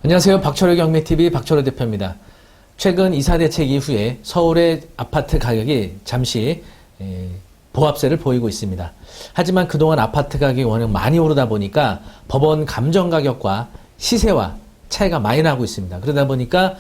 안녕하세요. 박철호 경매TV 박철호 대표입니다. 최근 이사대책 이후에 서울의 아파트 가격이 잠시 보합세를 보이고 있습니다. 하지만 그동안 아파트 가격이 워낙 많이 오르다 보니까 법원 감정 가격과 시세와 차이가 많이 나고 있습니다. 그러다 보니까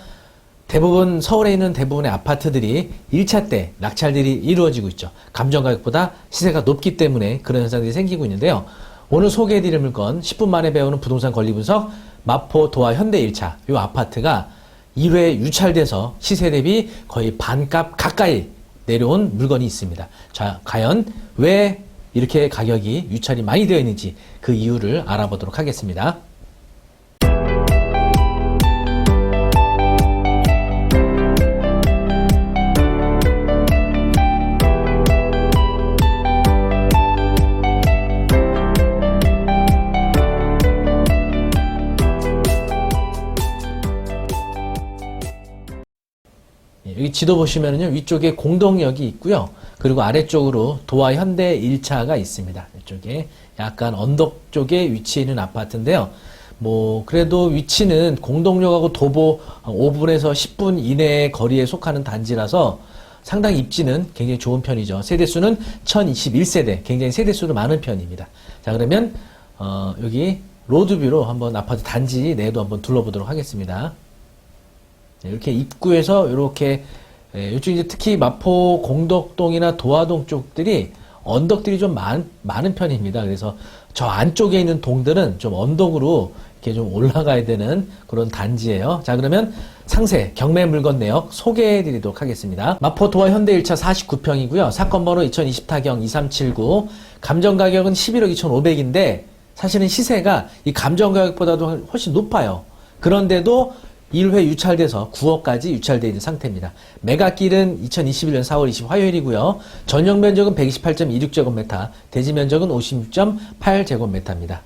대부분 서울에 있는 대부분의 아파트들이 1차 때 낙찰들이 이루어지고 있죠. 감정 가격보다 시세가 높기 때문에 그런 현상들이 생기고 있는데요. 오늘 소개해드릴 물건 10분 만에 배우는 부동산 권리 분석 마포 도화 현대 1차 이 아파트가 1회 유찰돼서 시세 대비 거의 반값 가까이 내려온 물건이 있습니다. 자, 과연 왜 이렇게 가격이 유찰이 많이 되어 있는지 그 이유를 알아보도록 하겠습니다. 여기 지도 보시면은요, 위쪽에 공동역이 있고요. 그리고 아래쪽으로 도화 현대 1차가 있습니다. 이쪽에 약간 언덕 쪽에 위치해 있는 아파트인데요. 그래도 위치는 공동역하고 도보 5분에서 10분 이내의 거리에 속하는 단지라서 상당히 입지는 굉장히 좋은 편이죠. 세대수는 1021세대, 굉장히 세대수도 많은 편입니다. 자, 그러면, 여기 로드뷰로 한번 아파트 단지 내도 한번 둘러보도록 하겠습니다. 이렇게 입구에서 이렇게 이쪽 이제 특히 마포 공덕동이나 도화동 쪽들이 언덕들이 좀 많은 편입니다. 그래서 저 안쪽에 있는 동들은 좀 언덕으로 이렇게 좀 올라가야 되는 그런 단지예요. 자, 그러면 상세 경매 물건 내역 소개해 드리도록 하겠습니다. 마포 도화 현대 1차 49평이고요. 사건 번호 2020타경 2379. 감정 가격은 11억 2,500인데 사실은 시세가 이 감정 가격보다도 훨씬 높아요. 그런데도 1회 유찰돼서 9억까지 유찰되어 있는 상태입니다. 매각일은 2021년 4월 20일 화요일이고요. 전용 면적은 128.26제곱미터, 대지 면적은 56.8제곱미터입니다.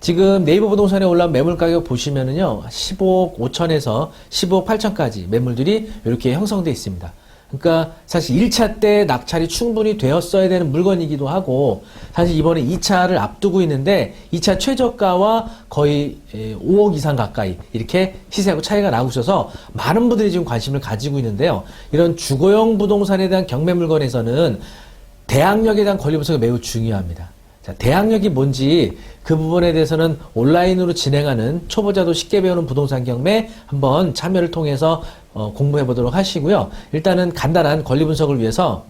지금 네이버 부동산에 올라온 매물 가격 보시면은요, 15억 5천에서 15억 8천까지 매물들이 이렇게 형성되어 있습니다. 그러니까 사실 1차 때 낙찰이 충분히 되었어야 되는 물건이기도 하고, 사실 이번에 2차를 앞두고 있는데 2차 최저가와 거의 5억 이상 가까이 이렇게 시세하고 차이가 나고 있어서 많은 분들이 지금 관심을 가지고 있는데요. 이런 주거용 부동산에 대한 경매 물건에서는 대항력에 대한 권리 분석이 매우 중요합니다. 자, 대항력이 뭔지 그 부분에 대해서는 온라인으로 진행하는 초보자도 쉽게 배우는 부동산 경매 한번 참여를 통해서 공부해 보도록 하시고요. 일단은 간단한 권리 분석을 위해서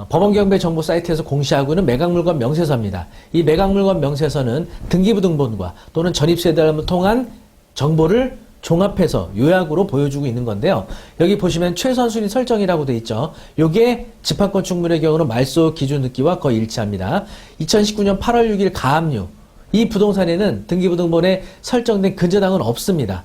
법원경매 정보 사이트에서 공시하고 있는 매각물건 명세서입니다. 이 매각물건 명세서는 등기부등본과 또는 전입세대를 통한 정보를 종합해서 요약으로 보여주고 있는 건데요. 여기 보시면 최선순위 설정이라고 되어 있죠. 요게 집합건축물의 경우는 말소 기준 등기와 거의 일치합니다. 2019년 8월 6일 가압류. 이 부동산에는 등기부등본에 설정된 근저당은 없습니다.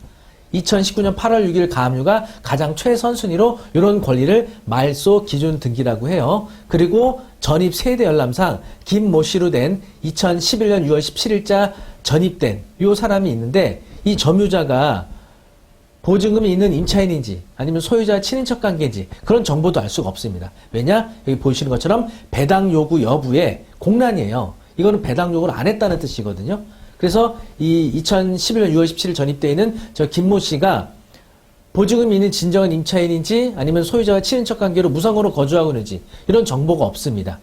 2019년 8월 6일 가압류가 가장 최선순위로 이런 권리를 말소 기준 등기라고 해요. 그리고 전입 세대 열람상 김모 씨로 된 2011년 6월 17일자 전입된 요 사람이 있는데 이 점유자가 보증금이 있는 임차인인지 아니면 소유자 친인척 관계인지 그런 정보도 알 수가 없습니다. 왜냐? 여기 보시는 것처럼 배당 요구 여부에 공란이에요. 이거는 배당 요구를 안 했다는 뜻이거든요. 그래서 이 2011년 6월 17일 전입되어 있는 저 김모 씨가 보증금이 있는 진정한 임차인인지 아니면 소유자와 친인척 관계로 무상으로 거주하고 있는지 이런 정보가 없습니다.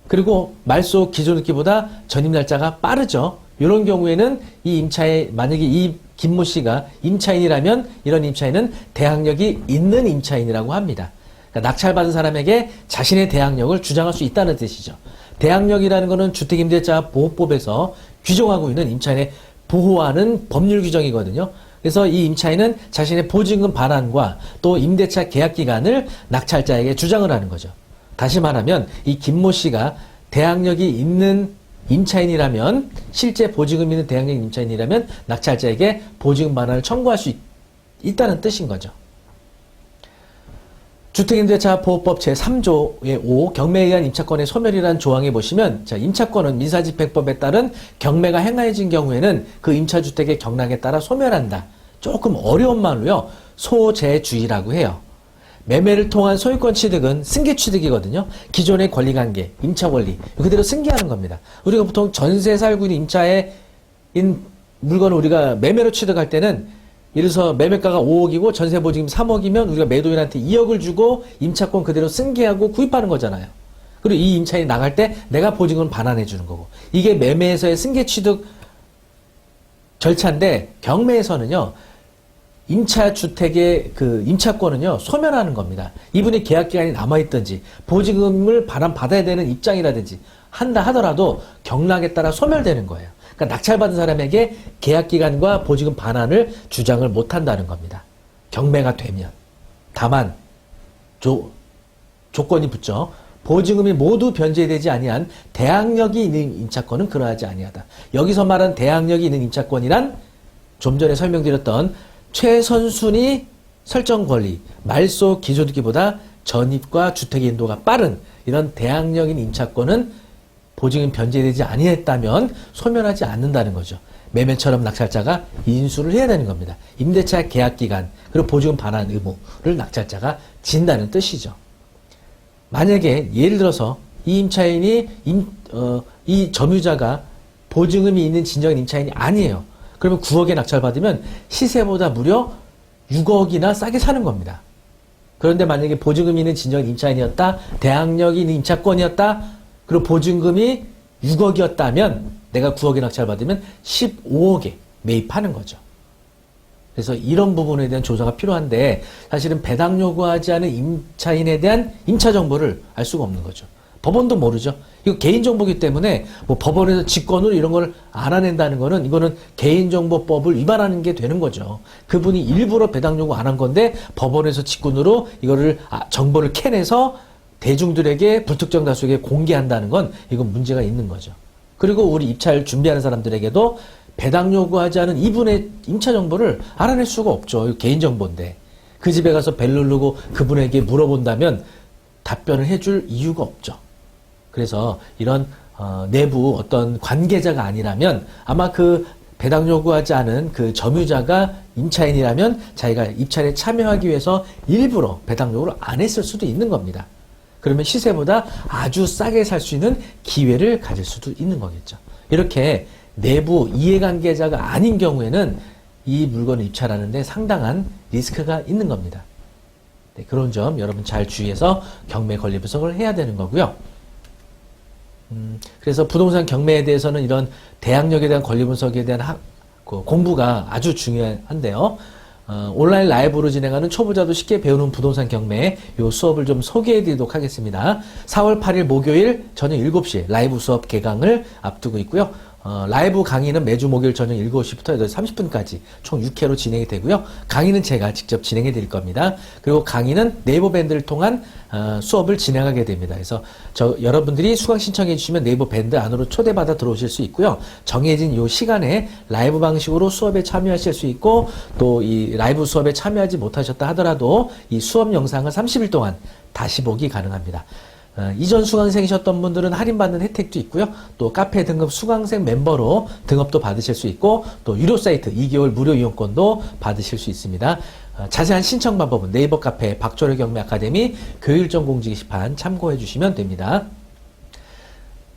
그리고 말소 기존 등기보다 전입 날짜가 빠르죠. 이런 경우에는 이 임차인, 만약에 이 김모 씨가 임차인이라면 이런 임차인은 대항력이 있는 임차인이라고 합니다. 그러니까 낙찰받은 사람에게 자신의 대항력을 주장할 수 있다는 뜻이죠. 대항력이라는 것은 주택임대차 보호법에서 규정하고 있는 임차인의 보호하는 법률 규정이거든요. 그래서 이 임차인은 자신의 보증금 반환과 또 임대차 계약 기간을 낙찰자에게 주장을 하는 거죠. 다시 말하면 이 김모 씨가 대항력이 있는 임차인이라면 실제 보증금 있는 대항력 임차인이라면 낙찰자에게 보증금 반환을 청구할 수 있다는 뜻인 거죠. 주택임대차 보호법 제3조의 5 경매에 의한 임차권의 소멸이라는 조항에 보시면 자, 임차권은 민사집행법에 따른 경매가 행하여진 경우에는 그 임차주택의 경락에 따라 소멸한다. 조금 어려운 말로요. 소재주의라고 해요. 매매를 통한 소유권 취득은 승계 취득이거든요. 기존의 권리관계, 임차 권리 그대로 승계하는 겁니다. 우리가 보통 전세 살고 있는 임차인 물건을 우리가 매매로 취득할 때는 예를 들어서 매매가가 5억이고 전세보증금 3억이면 우리가 매도인한테 2억을 주고 임차권 그대로 승계하고 구입하는 거잖아요. 그리고 이 임차인이 나갈 때 내가 보증금을 반환해 주는 거고. 이게 매매에서의 승계 취득 절차인데 경매에서는요. 임차 주택의 그 임차권은요. 소멸하는 겁니다. 이분의 계약 기간이 남아있든지 보증금을 반환받아야 되는 입장이라든지 한다 하더라도 경락에 따라 소멸되는 거예요. 그러니까 낙찰받은 사람에게 계약기간과 보증금 반환을 주장을 못한다는 겁니다. 경매가 되면. 다만 조건이 붙죠. 보증금이 모두 변제되지 아니한 대항력이 있는 임차권은 그러하지 아니하다. 여기서 말한 대항력이 있는 임차권이란 좀 전에 설명드렸던 최선순위 설정 권리, 말소 기소득기보다 전입과 주택의 인도가 빠른 이런 대항력인 임차권은 보증금 변제되지 아니했다면 소멸하지 않는다는 거죠. 매매처럼 낙찰자가 인수를 해야 되는 겁니다. 임대차 계약기간 그리고 보증금 반환 의무를 낙찰자가 진다는 뜻이죠. 만약에 예를 들어서 이 임차인이 이 점유자가 보증금이 있는 진정한 임차인이 아니에요. 그러면 9억에 낙찰받으면 시세보다 무려 6억이나 싸게 사는 겁니다. 그런데 만약에 보증금이 있는 진정한 임차인이었다, 대항력이 있는 임차권이었다, 그리고 보증금이 6억이었다면 내가 9억에 낙찰받으면 15억에 매입하는 거죠. 그래서 이런 부분에 대한 조사가 필요한데 사실은 배당 요구하지 않은 임차인에 대한 임차 정보를 알 수가 없는 거죠. 법원도 모르죠. 이거 개인정보기 때문에 뭐 법원에서 직권으로 이런 걸 알아낸다는 거는 이거는 개인정보법을 위반하는 게 되는 거죠. 그분이 일부러 배당 요구 안 한 건데 법원에서 직권으로 이거를 정보를 캐내서 대중들에게 불특정 다수에게 공개한다는 건 이건 문제가 있는 거죠. 그리고 우리 입찰 준비하는 사람들에게도 배당 요구하지 않은 이분의 임차 정보를 알아낼 수가 없죠. 이거 개인정보인데. 그 집에 가서 벨 누르고 그분에게 물어본다면 답변을 해줄 이유가 없죠. 그래서 이런 내부 어떤 관계자가 아니라면 아마 그 배당 요구하지 않은 그 점유자가 임차인이라면 자기가 입찰에 참여하기 위해서 일부러 배당 요구를 안 했을 수도 있는 겁니다. 그러면 시세보다 아주 싸게 살 수 있는 기회를 가질 수도 있는 거겠죠. 이렇게 내부 이해관계자가 아닌 경우에는 이 물건을 입찰하는데 상당한 리스크가 있는 겁니다. 네, 그런 점 여러분 잘 주의해서 경매 권리 분석을 해야 되는 거고요. 그래서 부동산 경매에 대해서는 이런 대항력에 대한 권리 분석에 대한 공부가 아주 중요한데요. 온라인 라이브로 진행하는 초보자도 쉽게 배우는 부동산 경매 요 수업을 좀 소개해 드리도록 하겠습니다. 4월 8일 목요일 저녁 7시에 라이브 수업 개강을 앞두고 있고요. 라이브 강의는 매주 목요일 저녁 7시부터 8시 30분까지 총 6회로 진행이 되고요. 강의는 제가 직접 진행해 드릴 겁니다. 그리고 강의는 네이버 밴드를 통한 수업을 진행하게 됩니다. 그래서 여러분들이 수강 신청해 주시면 네이버 밴드 안으로 초대받아 들어오실 수 있고요. 정해진 요 시간에 라이브 방식으로 수업에 참여하실 수 있고 또 이 라이브 수업에 참여하지 못하셨다 하더라도 이 수업 영상을 30일 동안 다시 보기 가능합니다. 이전 수강생이셨던 분들은 할인받는 혜택도 있고요. 또 카페 등급 수강생 멤버로 등업도 받으실 수 있고 또 유료 사이트 2개월 무료 이용권도 받으실 수 있습니다. 자세한 신청 방법은 네이버 카페 박철호 경매 아카데미 교육일정 공지 게시판 참고해 주시면 됩니다.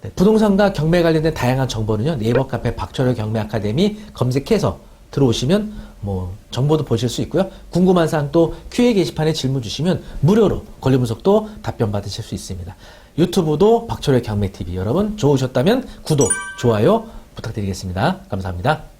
네, 부동산과 경매 관련된 다양한 정보는요. 네이버 카페 박철호 경매 아카데미 검색해서 들어오시면 뭐 정보도 보실 수 있고요. 궁금한 사항 또 Q&A 게시판에 질문 주시면 무료로 권리 분석도 답변 받으실 수 있습니다. 유튜브도 박철호의 경매TV 여러분 좋으셨다면 구독, 좋아요 부탁드리겠습니다. 감사합니다.